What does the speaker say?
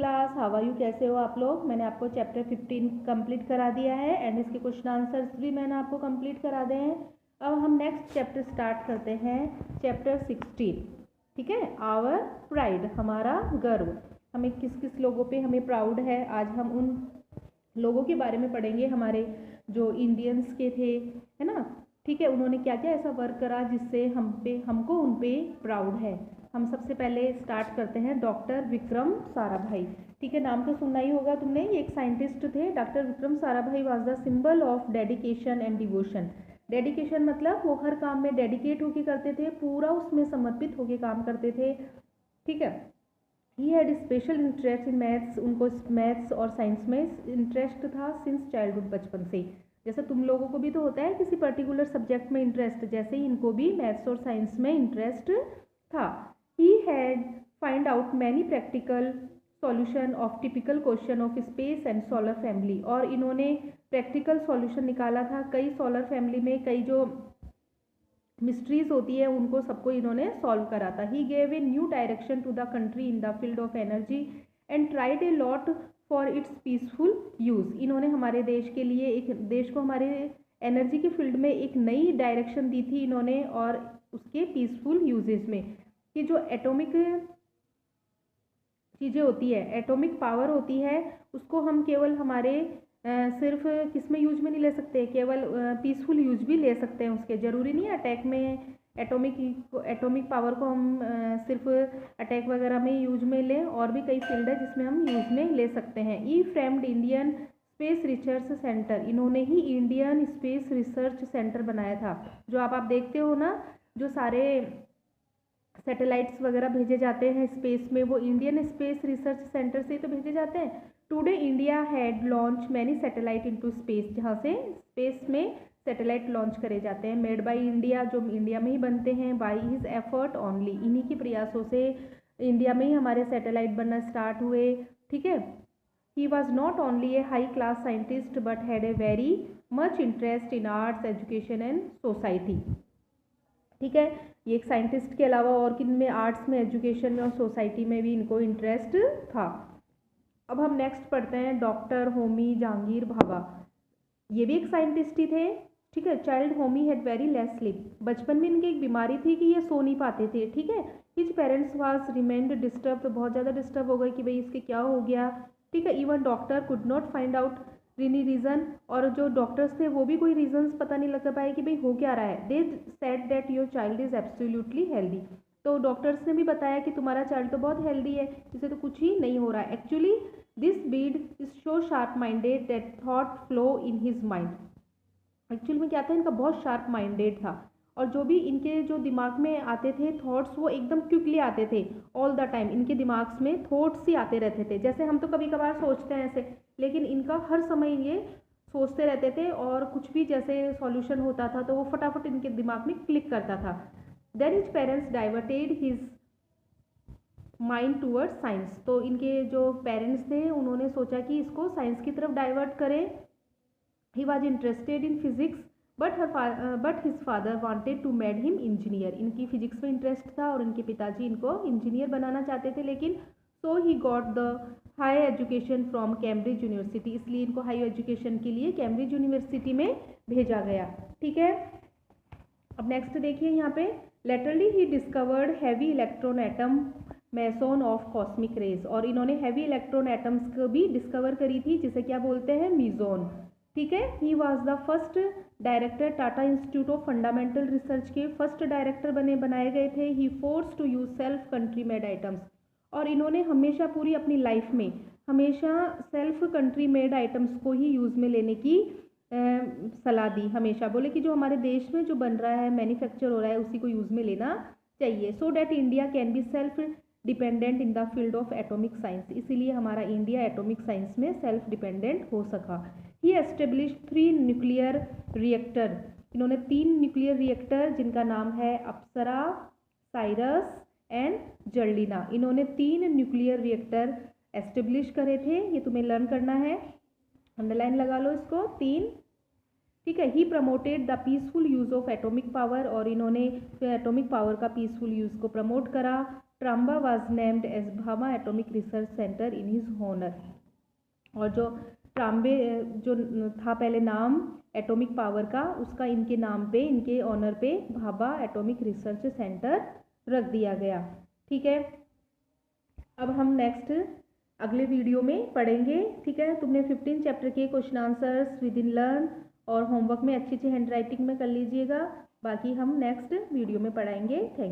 Class, how are you, कैसे हो आप लोग। मैंने आपको चैप्टर 15 कंप्लीट करा दिया है एंड इसके क्वेश्चन आंसर्स भी मैंने आपको कंप्लीट करा दिए हैं। अब हम नेक्स्ट चैप्टर स्टार्ट करते हैं, चैप्टर 16। ठीक है, आवर प्राइड, हमारा गर्व। हमें किस किस लोगों पे हमें प्राउड है, आज हम उन लोगों के बारे में पढ़ेंगे, हमारे जो इंडियंस के थे, है ना। ठीक है, उन्होंने क्या क्या ऐसा वर्क करा जिससे हमको उन पे प्राउड है। हम सबसे पहले स्टार्ट करते हैं डॉक्टर विक्रम साराभाई। ठीक है, नाम तो सुनना ही होगा तुमने, ये एक साइंटिस्ट थे। Doctor Vikram Sarabhai was the symbol of dedication and devotion. Dedication मतलब वो हर काम में डेडिकेट होके करते थे, पूरा उसमें समर्पित होके काम करते थे। ठीक है, he had special interest in maths, उनको मैथ्स और साइंस में इंटरेस्ट था सिंस चाइल्डहुड, बचपन से। जैसे तुम लोगों को भी तो होता है किसी पर्टिकुलर सब्जेक्ट में इंटरेस्ट, जैसे ही इनको भी मैथ्स और साइंस में इंटरेस्ट था। He had find out many practical solution of typical question of space and solar family, और इन्होंने प्रैक्टिकल सॉल्यूशन निकाला था कई सोलर फैमिली में, कई जो मिस्ट्रीज होती है उनको सबको इन्होंने सॉल्व करा था। He gave a new direction to the country in the field of energy and tried a lot for its peaceful use. इन्होंने हमारे देश के लिए, एक देश को हमारे एनर्जी के फील्ड में एक नई डायरेक्शन दी थी इन्होंने, और उसके पीसफुल यूजेस में कि जो एटॉमिक चीज़ें होती है, एटॉमिक पावर होती है, उसको हम केवल हमारे सिर्फ किस में यूज में नहीं ले सकते, केवल पीसफुल यूज भी ले सकते हैं उसके। ज़रूरी नहीं है अटैक में एटॉमिक पावर को हम सिर्फ अटैक वगैरह में यूज में लें, और भी कई फील्ड है जिसमें हम यूज में ले सकते हैं। He framed Indian Space Research Centre, इन्होंने ही इंडियन स्पेस रिसर्च सेंटर बनाया था। जो आप देखते हो ना, जो सारे सैटेलाइट्स वगैरह भेजे जाते हैं स्पेस में, वो इंडियन स्पेस रिसर्च सेंटर से तो भेजे जाते हैं। Today India had launch many satellite into space, जहाँ से स्पेस में सैटेलाइट लॉन्च करे जाते हैं, मेड बाय इंडिया, जो इंडिया में ही बनते हैं, बाय हिज एफर्ट ओनली, इन्हीं के प्रयासों से इंडिया में ही हमारे सैटेलाइट बनना स्टार्ट हुए। ठीक है, he was not only A high class scientist but had a very much interest in arts, education and society. ठीक है, ये एक साइंटिस्ट के अलावा और किन में, आर्ट्स में, एजुकेशन में और सोसाइटी में भी इनको इंटरेस्ट था। अब हम नेक्स्ट पढ़ते हैं डॉक्टर होमी जहांगीर भाभा। ये भी एक साइंटिस्ट ही थे। ठीक है, child Homi had very less sleep, बचपन में इनकी एक बीमारी थी कि ये सो नहीं पाते थे। ठीक है, his parents was remained disturb, तो बहुत ज़्यादा डिस्टर्ब हो गए कि भाई इसके क्या हो गया। ठीक है, even doctor could not find out any reason, और जो डॉक्टर्स थे वो भी कोई रीजंस पता नहीं लगा पाए कि भाई हो क्या रहा है। They said that your child is absolutely healthy, तो डॉक्टर्स ने भी बताया कि तुम्हारा चाइल्ड तो बहुत हेल्दी है, इसे तो कुछ ही नहीं हो रहा है। Actually this Beed is so sharp minded that thought flow in his mind. Actual में क्या था, इनका बहुत शार्प माइंडेड था, और जो भी इनके जो दिमाग में आते थे थॉट्स, वो एकदम क्विकली आते थे। ऑल द टाइम इनके दिमाग में थॉट्स ही आते रहते थे। जैसे हम तो कभी कभार सोचते हैं ऐसे, लेकिन इनका हर समय ये सोचते रहते थे, और कुछ भी जैसे सॉल्यूशन होता था तो वो फटाफट इनके दिमाग में क्लिक करता था। Then his parents diverted his mind towards science, तो इनके जो पेरेंट्स थे उन्होंने सोचा कि इसको साइंस की तरफ डाइवर्ट करें। He was interested in physics but his father wanted to made him engineer, इनकी फिजिक्स में इंटरेस्ट था और इनके पिताजी इनको इंजीनियर बनाना चाहते थे। लेकिन so he got the high education from Cambridge University, इसलिए इनको हाई एजुकेशन के लिए कैम्ब्रिज यूनिवर्सिटी में भेजा गया। ठीक है, अब नेक्स्ट देखिए यहाँ पे, latterly he discovered heavy electron atom meson of cosmic rays, और इन्होंने हैवी इलेक्ट्रॉन एटम्स को भी डिस्कवर करी थी, जिसे क्या बोलते हैं, मीजोन। ठीक है, he was the first director, Tata Institute of Fundamental Research के फर्स्ट डायरेक्टर बनाए गए थे। He force to use self country made items, और इन्होंने हमेशा पूरी अपनी लाइफ में हमेशा सेल्फ कंट्री मेड आइटम्स को ही यूज़ में लेने की सलाह दी। हमेशा बोले कि जो हमारे देश में जो बन रहा है, मैन्युफैक्चर हो रहा है, उसी को यूज़ में लेना चाहिए, so that India can be self dependent in the field of atomic science, इसीलिए हमारा इंडिया एटॉमिक साइंस में सेल्फ डिपेंडेंट हो सका। ही एस्टेब्लिश 3 न्यूक्लियर रिएक्टर, इन्होंने 3 न्यूक्लियर रिएक्टर जिनका नाम है अप्सरा, साइरस एंड जर्लिना, इन्होंने 3 न्यूक्लियर रिएक्टर एस्टेब्लिश करे थे। ये तुम्हें लर्न करना है, अंडरलाइन लगा लो इसको, 3। ठीक है, he promoted the peaceful use of atomic power, और इन्होंने एटॉमिक पावर का पीसफुल यूज़ को प्रमोट करा। Trombay was named as Bhabha Atomic Research Centre in his honour. और जो ट्राम्बे जो था पहले नाम एटॉमिक पावर का, उसका इनके नाम पे, इनके ऑनर पे भाभा एटॉमिक रिसर्च सेंटर रख दिया गया। ठीक है, अब हम नेक्स्ट अगले वीडियो में पढ़ेंगे। ठीक है, तुमने 15 चैप्टर के question answers with in learn और होमवर्क में अच्छी हैंड राइटिंग में कर लीजिएगा। बाकी हम नेक्स्ट वीडियो में पढ़ाएंगे। Thank you.